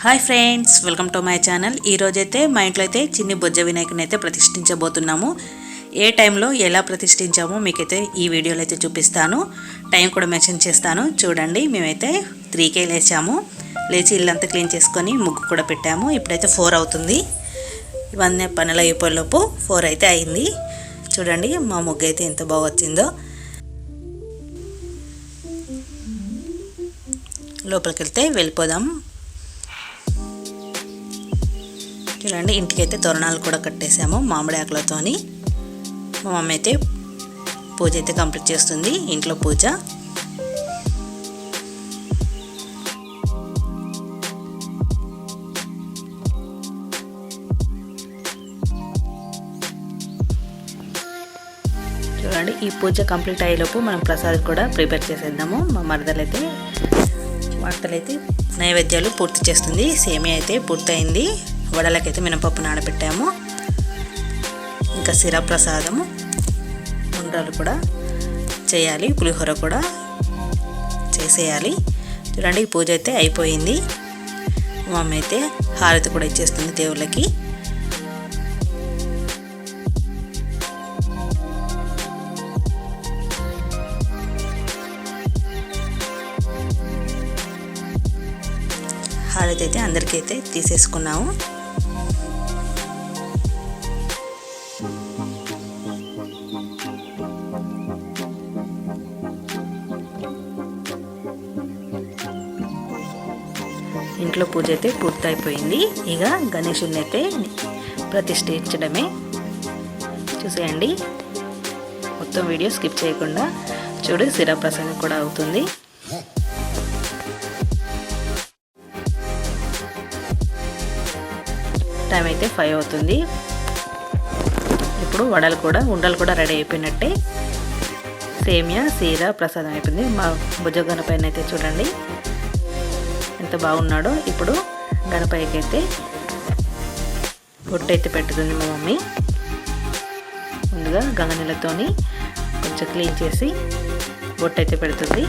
Hi friends, welcome to my channel. ఈరోజైతే మా ఇంట్లో అయితే చిన్ని బొజ్జ వినాయకుని అయితే ప్రతిష్ఠించబోతున్నాము. ఏ టైంలో ఎలా ప్రతిష్ఠించామో మీకైతే ఈ వీడియోలో అయితే చూపిస్తాను. టైం కూడా మెన్షన్ చేస్తాను చూడండి. మేమైతే 3కే లేచాము. లేచి ఇల్లంతా క్లీన్ చేసుకొని ముగ్గు కూడా పెట్టాము. ఇప్పుడైతే 4 అవుతుంది. ఇవన్నీ పనులు అయిపోయేలోపు 4 అయితే అయింది. చూడండి మా ముగ్గు అయితే ఎంత బాగా వచ్చిందో. లోపలికి వెళ్తే వెళ్ళిపోదాం. చూడండి, ఇంటికైతే తోరణాలు కూడా కట్టేసాము మామిడి ఆకులతోని. మా మమ్మీ అయితే పూజ అయితే కంప్లీట్ చేస్తుంది, ఇంట్లో పూజ. చూడండి, ఈ పూజ కంప్లీట్ అయ్యేలోపు మనం ప్రసాదం కూడా ప్రిపేర్ చేసేద్దాము. మా మరదలైతే వంటలైతే నైవేద్యాలు పూర్తి చేస్తుంది. సేమియా అయితే పూర్తయింది. వడలకైతే మినపప్పు నానబెట్టాము. ఇంకా సిరా ప్రసాదము, ఉండ్రాలు కూడా చేయాలి, పులిహోర కూడా చేసేయాలి. చూడండి, ఈ పూజ అయితే అయిపోయింది. మా అమ్మ అయితే హారతి కూడా ఇచ్చేస్తుంది దేవుళ్ళకి. హారతి అయితే అందరికైతే తీసేసుకున్నాము. ఇంట్లో పూజ అయితే పూర్తయిపోయింది. ఇక గణేశుడిని అయితే ప్రతిష్ఠించడమే. చూసేయండి, మొత్తం వీడియో స్కిప్ చేయకుండా చూడు. శిరప్రసాదం కూడా అవుతుంది. టైం అయితే 5 అవుతుంది. ఇప్పుడు ఉండలు కూడా రెడీ అయిపోయినట్టే. సేమియా సీరా ప్రసాదం అయిపోయింది. మా భుజ గణపైన అయితే చూడండి ఎంత బాగున్నాడో. ఇప్పుడు గణపయ్యకి అయితే బొట్టు అయితే పెట్టుతుంది మా మమ్మీ. ముందుగా గంగ నీళ్ళతోని కొంచెం క్లీన్ చేసి బొట్టు అయితే పెడుతుంది.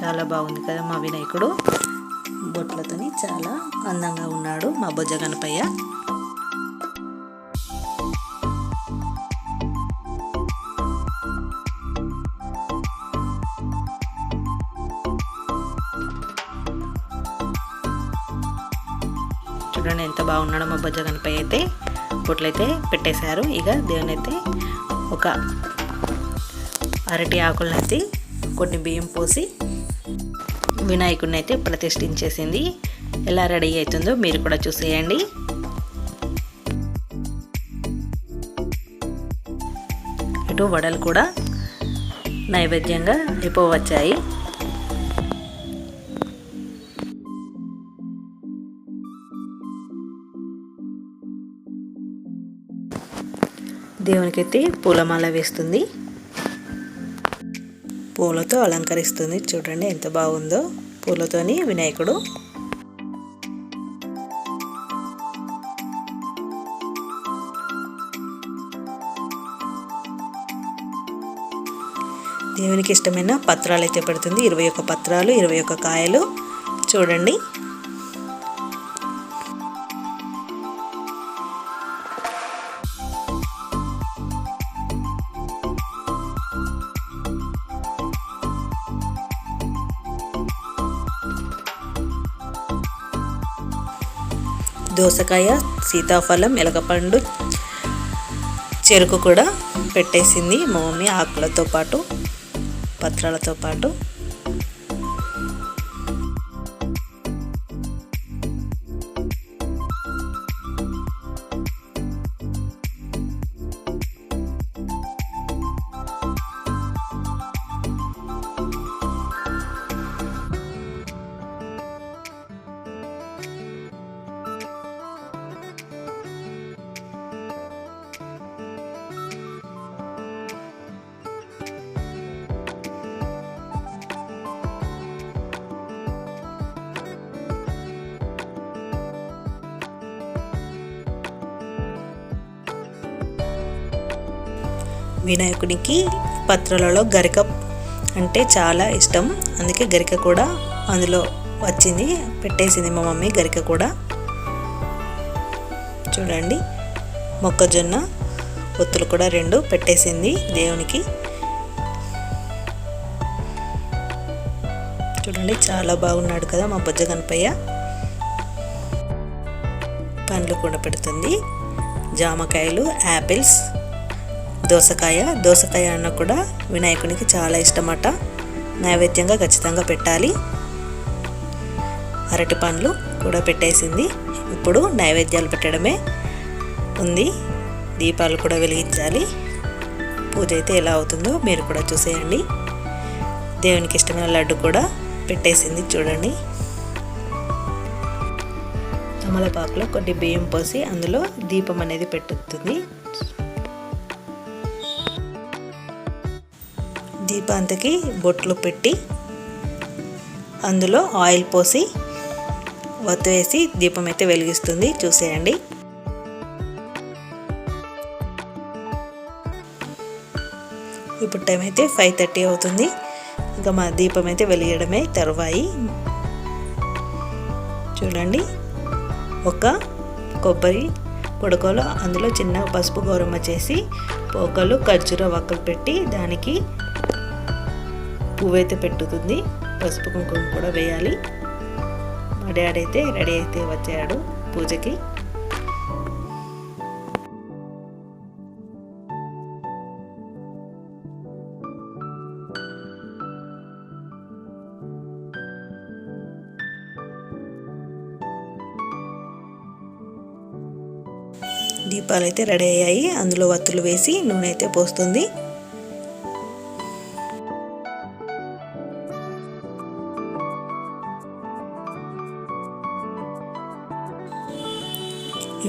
చాలా బాగుంది కదా మా వినాయకుడు. బొట్లతోని చాలా అందంగా ఉన్నాడు మా బొజ్జ గణపయ్య. చూడండి ఎంత బాగున్నాడో మా బొజ్జ గణపయ్య అయితే. బొట్లయితే పెట్టేశారు. ఇక దేవుని అయితే ఒక అరటి ఆకులనైతే కొన్ని బియ్యం పోసి వినాయకుడిని అయితే ప్రతిష్ఠించేసింది. ఎలా రెడీ అవుతుందో మీరు కూడా చూసేయండి. ఇటు వడలు కూడా నైవేద్యంగా అయిపోవచ్చాయి. దేవునికైతే పూలమాల వేస్తుంది, పూలతో అలంకరిస్తుంది. చూడండి ఎంత బాగుందో పూలతోని వినాయకుడు. దేవునికి ఇష్టమైన పత్రాలు అయితే పెడుతుంది. 21 పత్రాలు, 21 కాయలు. చూడండి, దోసకాయ, సీతాఫలం, ఎలకపండు, చెరుకు కూడా పెట్టేసింది మా మమ్మీ ఆకులతో పాటు. పత్రాలతో పాటు వినాయకునికి పత్రాలలో గరిక అంటే చాలా ఇష్టం, అందుకే గరిక కూడా అందులో వచ్చింది, పెట్టేసింది మా మమ్మీ గరిక కూడా. చూడండి, మొక్కజొన్న ఒత్తులు కూడా 2 పెట్టేసింది దేవునికి. చూడండి, చాలా బాగున్నాడు కదా మా బొజ్జ గణపయ్య. పండ్లు కూడా పెడుతుంది, జామకాయలు, యాపిల్స్, దోసకాయ అన్న కూడా వినాయకునికి చాలా ఇష్టమట, నైవేద్యంగా ఖచ్చితంగా పెట్టాలి. అరటి పండ్లు కూడా పెట్టేసింది. ఇప్పుడు నైవేద్యాలు పెట్టడమే ఉంది, దీపాలు కూడా వెలిగించాలి. పూజ అయితే ఎలా అవుతుందో మీరు కూడా చూసేయండి. దేవునికి ఇష్టమైన లడ్డు కూడా పెట్టేసింది. చూడండి, తమలపాకులో కొన్ని బియ్యం పోసి అందులో దీపం అనేది పెట్టుతుంది. దీపాంతకి బొట్లు పెట్టి అందులో ఆయిల్ పోసి వత్తు వేసి దీపం అయితే వెలిగిస్తుంది. చూసేయండి. ఇప్పుడు టైం అయితే 5:30 అవుతుంది. ఇంకా మా దీపం అయితే వెలిగడమే తరువాయి. చూడండి, ఒక కొబ్బరి పొడకలో అందులో చిన్న పసుపు గౌరమ్మ చేసి పోకలు ఖర్జూర వక్కలు పెట్టి దానికి పువ్వైతే పెట్టుతుంది. పసుపు కుంకుమ కూడా వేయాలి. మా డాడీ అయితే రెడీ అయితే వచ్చాడు పూజకి. దీపాలు అయితే రెడీ అయ్యాయి. అందులో వత్తులు వేసి నూనె అయితే పోస్తుంది.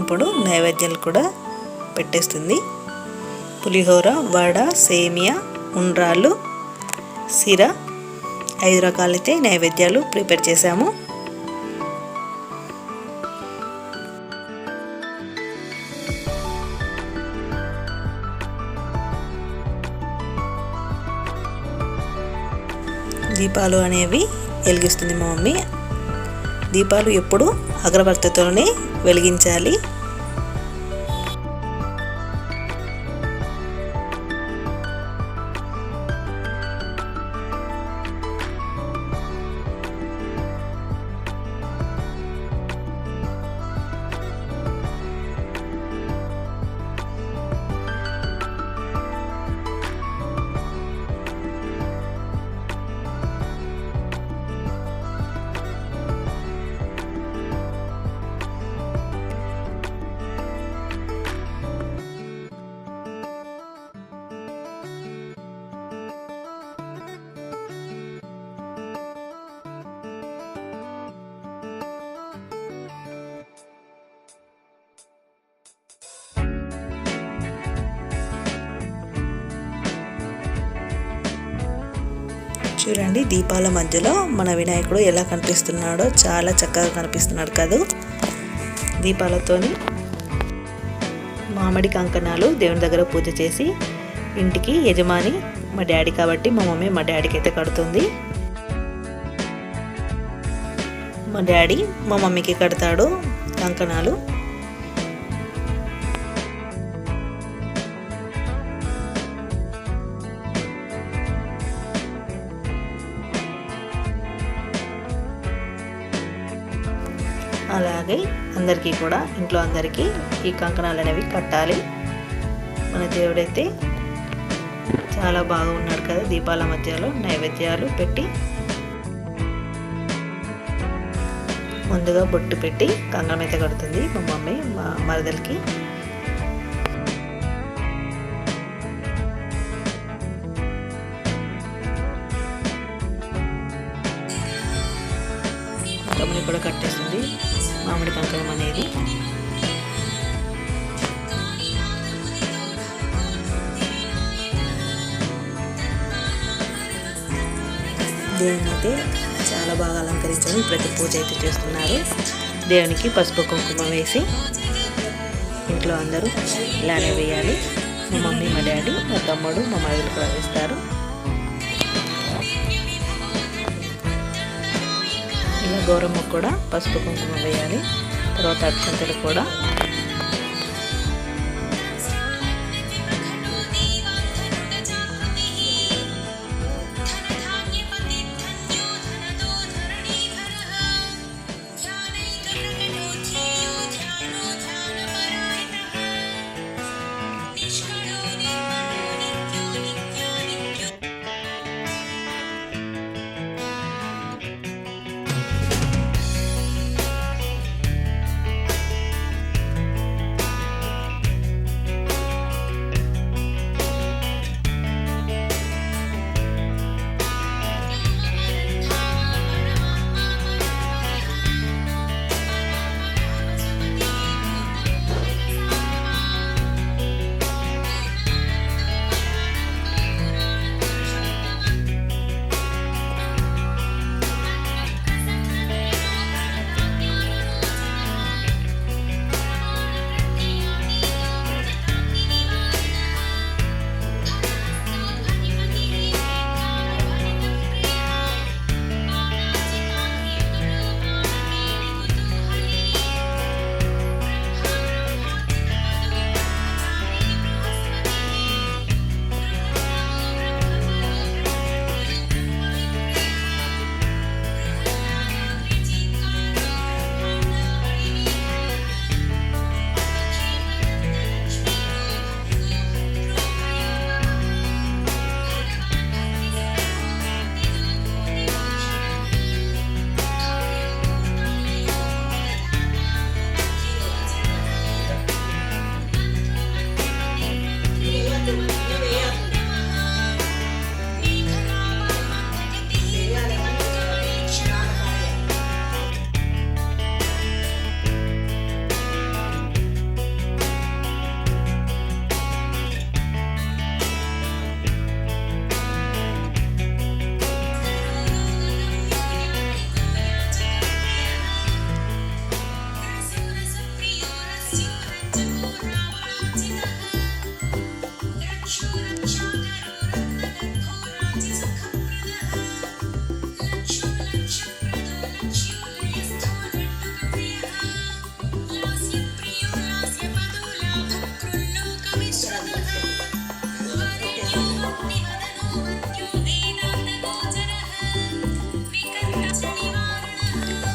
ఇప్పుడు నైవేద్యాలు కూడా పెట్టేస్తుంది. పులిహోర, వడ, సేమియా, ఉండ్రాళ్ళు, సిర 5 రకాలైతే నైవేద్యాలు ప్రిపేర్ చేశాము. దీపాలు అనేవి వెలిగిస్తుంది మా మమ్మీ. దీపాలు ఎప్పుడు అగరబత్తితోనే వెలిగించాలి. చూడండి, దీపాల మధ్యలో మన వినాయకుడు ఎలా కనిపిస్తున్నాడో, చాలా చక్కగా కనిపిస్తున్నాడు కదా. దీపాలతోని మామిడి కంకణాలు దేవుని దగ్గర పూజ చేసి ఇంటికి యజమాని మా డాడీ కాబట్టి మా మమ్మీ మా డాడీకి అయితే కడుతుంది. మా డాడీ మా మమ్మీకి కడతాడు కంకణాలు. అలాగే అందరికీ కూడా, ఇంట్లో అందరికీ ఈ కంకణాలు అనేవి కట్టాలి. మన దేవుడైతే చాలా బాగా ఉన్నాడు కదా దీపాల మధ్యలో నైవేద్యాలు పెట్టి. ముందుగా బొట్టు పెట్టి కంకణం అయితే కడుతుంది మా మమ్మీ మా మరదలకి. తమ్ముని కూడా కట్టేస్తుంది మామిడి కంకణం అనేది. దేవుని అయితే చాలా బాగా అలంకరించారు. ప్రతి పూజ అయితే చేస్తున్నారు. దేవునికి పసుపు కుంకుమ వేసి ఇంట్లో అందరూ ఇలానే వేయాలి. మా మమ్మీ మా డాడీ మా తమ్ముడు మా మరదలు కూడా వేస్తారు. ఇలా గౌరమ్మకు కూడా పసుపు కుంకుమ వేయాలి. తర్వాత అక్షంతలు కూడా.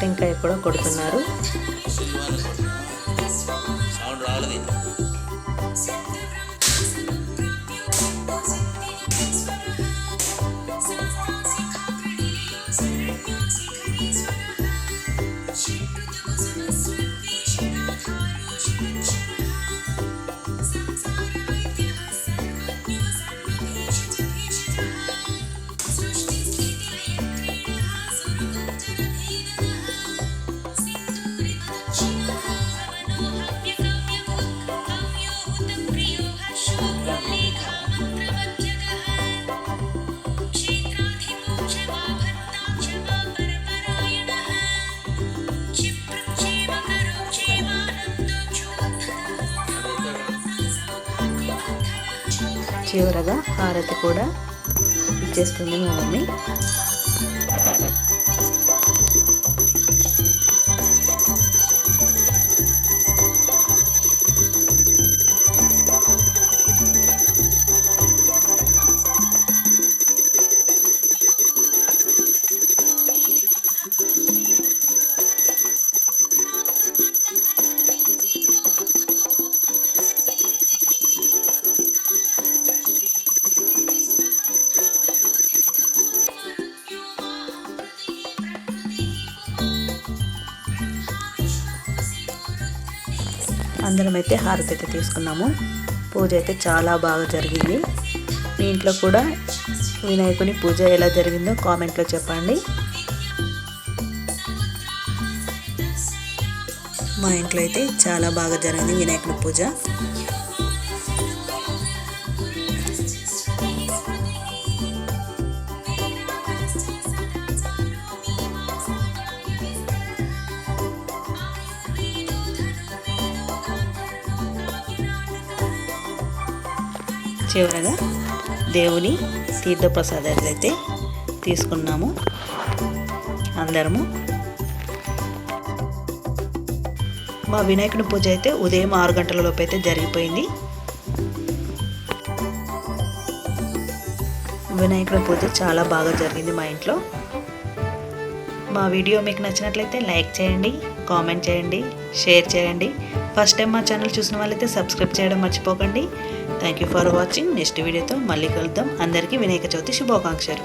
టెంకాయ కూడా కొడుతున్నారు. చివరగా హారతి కూడా ఇచ్చేస్తుంది మా మమ్మీ. అందరం అయితే హారతి అయితే తీసుకున్నాము. పూజ అయితే చాలా బాగా జరిగింది. మీ ఇంట్లో కూడా వినాయకుని పూజ ఎలా జరిగిందో కామెంట్లో చెప్పండి. మా ఇంట్లో అయితే చాలా బాగా జరిగింది వినాయకుని పూజ. చివరగా దేవుని తీర్థప్రసాదాలు అయితే తీసుకున్నాము అందరము. మా వినాయకుని పూజ అయితే ఉదయం 6 గంటల లోపు అయితే జరిగిపోయింది. వినాయకుని పూజ చాలా బాగా జరిగింది మా ఇంట్లో. మా వీడియో మీకు నచ్చినట్లయితే లైక్ చేయండి, కామెంట్ చేయండి, షేర్ చేయండి. ఫస్ట్ టైం మా ఛానల్ చూసిన వాళ్ళైతే సబ్స్క్రైబ్ చేయడం మర్చిపోకండి. Thank you for watching. Next వీడియోతో మళ్ళీ కలుద్దాం. అందరికీ వినాయక చవితి శుభాకాంక్షలు.